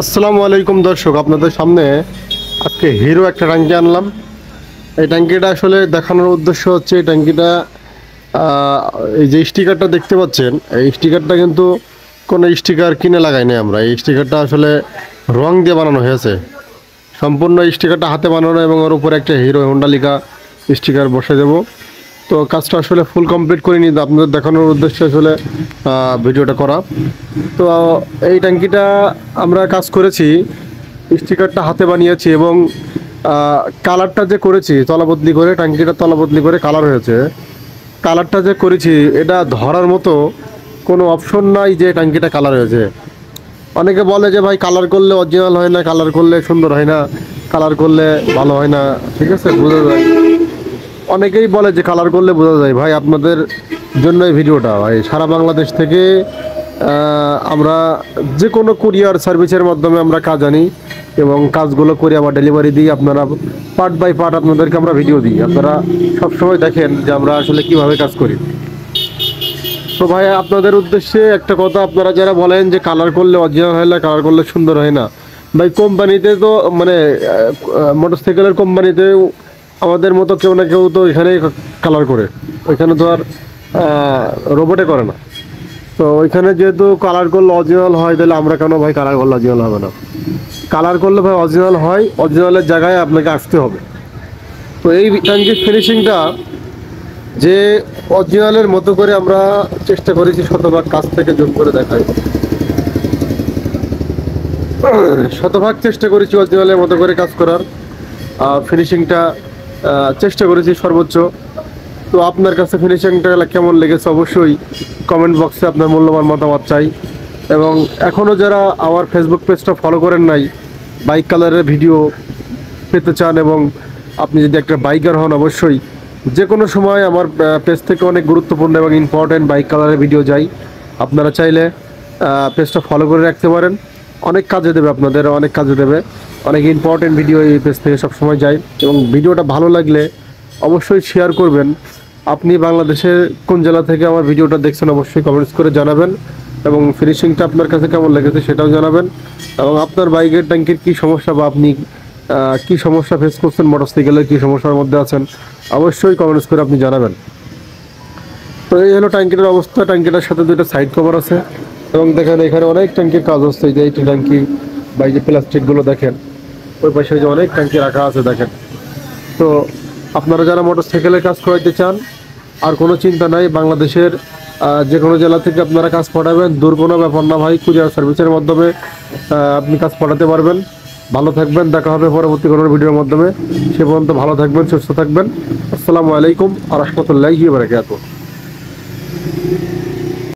আসসালামু আলাইকুম দর্শক, আপনাদের সামনে আজকে হিরো একটা ট্যাঙ্কি আনলাম। এই ট্যাঙ্কিটা আসলে দেখানোর উদ্দেশ্য হচ্ছে এই ট্যাঙ্কিটা এই যে স্টিকারটা দেখতে পাচ্ছেন, এই স্টিকারটা কিন্তু কোনো স্টিকার কিনে লাগাই নাই আমরা। এই স্টিকারটা আসলে রং দিয়ে বানানো হয়েছে। সম্পূর্ণ স্টিকারটা হাতে বানানো এবং ওর উপরে একটা হিরো হোন্ডা লেখা স্টিকার বসে দেবো। তো কাজটা আসলে ফুল কমপ্লিট করিনি, আপনাদের দেখানোর উদ্দেশ্যে আসলে ভিডিওটা করা। তো এই ট্যাঙ্কিটা আমরা কাজ করেছি, স্টিকারটা হাতে বানিয়েছি এবং কালারটা যে করেছি তলা বদলি করে, ট্যাঙ্কিটা তলা বদলি করে কালার হয়েছে। কালারটা যে করেছি এটা ধরার মতো কোনো অপশন নাই যে ট্যাঙ্কিটা কালার হয়েছে। অনেকে বলে যে ভাই কালার করলে অরিজিনাল হয় না, কালার করলে সুন্দর হয় না, কালার করলে ভালো হয় না। ঠিক আছে, বোঝা যায়। অনেকেই বলে যে কালার করলে বোঝা যায়। ভাই আপনাদের জন্য এই ভিডিওটা। ভাই সারা বাংলাদেশ থেকে আমরা যে কোনো কুরিয়ার সার্ভিসের মাধ্যমে আমরা কাজ আনি এবং কাজগুলো করে আবার ডেলিভারি দিই। আপনারা পার্ট বাই পার্ট আপনাদেরকে আমরা ভিডিও দিই, আপনারা সবসময় দেখেন যে আমরা আসলে কিভাবে কাজ করি। তো ভাই আপনাদের উদ্দেশ্যে একটা কথা, আপনারা যারা বলেন যে কালার করলে অরিজিনাল হয় না, কালার করলে সুন্দর হয় না, ভাই কোম্পানিতে তো মানে মোটরসাইকেলের কোম্পানিতেও আমাদের মতো কেউ না কেউ তো এখানে কালার করে, ওইখানে তো আর রোবটে করে না। তো ওইখানে যেহেতু কালার করলে অরিজিনাল হয়, তাহলে আমরা কেন ভাই কালার করলে অরিজিনাল হবে না? কালার করলে ভাই অরিজিনাল হয়, অরিজিনালের জায়গায় আপনাকে আসতে হবে। তো এই ট্যাঙ্কির ফিনিশিংটা যে অরিজিনালের মতো করে আমরা চেষ্টা করেছি, শতভাগ কাছ থেকে জুম করে দেখাই, শতভাগ চেষ্টা করেছি অরিজিনালের মতো করে কাজ করার। ফিনিশিংটা চেষ্টা করেছি সর্বোচ্চ। তো আপনার কাছে ফিনিশিংটা কেমন লেগেছে অবশ্যই কমেন্ট বক্সে আপনার মূল্যবান মতামত চাই। এবং এখনও যারা আমার ফেসবুক পেজটা ফলো করেন নাই, বাইক কালারের ভিডিও পেতে চান এবং আপনি যদি একটা বাইকার হন, অবশ্যই যে কোনো সময় আমার পেজ থেকে অনেক গুরুত্বপূর্ণ এবং ইম্পর্ট্যান্ট বাইক কালারের ভিডিও যায়। আপনারা চাইলে পেজটা ফলো করে রাখতে পারেন, অনেক কাজে দেবে, আপনাদের অনেক কাজে দেবে। অনেক ইম্পর্ট্যান্ট ভিডিও এই পেজ থেকে সবসময় যায় এবং ভিডিওটা ভালো লাগলে অবশ্যই শেয়ার করবেন। আপনি বাংলাদেশের কোন জেলা থেকে আমার ভিডিওটা দেখছেন অবশ্যই কমেন্টস করে জানাবেন এবং ফিনিশিংটা আপনার কাছে কেমন লেগেছে সেটাও জানাবেন। এবং আপনার বাইকের ট্যাঙ্কির কী সমস্যা বা আপনি কী সমস্যা ফেস করছেন, মোটরসাইকেলের কী সমস্যার মধ্যে আছেন, অবশ্যই কমেন্টস করে আপনি জানাবেন। তো এই হলো ট্যাঙ্কিটার অবস্থা। ট্যাঙ্কিটার সাথে দুইটা সাইড কভার আছে এবং দেখেন এখানে অনেক ট্যাঙ্কির কাজ হচ্ছে। এই যে এই ট্যাঙ্কি বা এই যে প্লাস্টিকগুলো দেখেন, ওই পাশে যে অনেক ট্যাঙ্কি রাখা আছে দেখেন। তো আপনারা যারা মোটরসাইকেলের কাজ করাইতে চান, আর কোনো চিন্তা নাই, বাংলাদেশের যে কোনো জেলা থেকে আপনারা কাজ পাঠাবেন, দূর কোনো ব্যাপার না ভাই। কুরিয়ার সার্ভিসের মাধ্যমে আপনি কাজ পাঠাতে পারবেন। ভালো থাকবেন, দেখা হবে পরবর্তী কোনো ভিডিওর মাধ্যমে। সে পর্যন্ত ভালো থাকবেন, সুস্থ থাকবেন। আসসালামু আলাইকুম ওয়া রাহমাতুল্লাহি ওয়া বারাকাতুহু।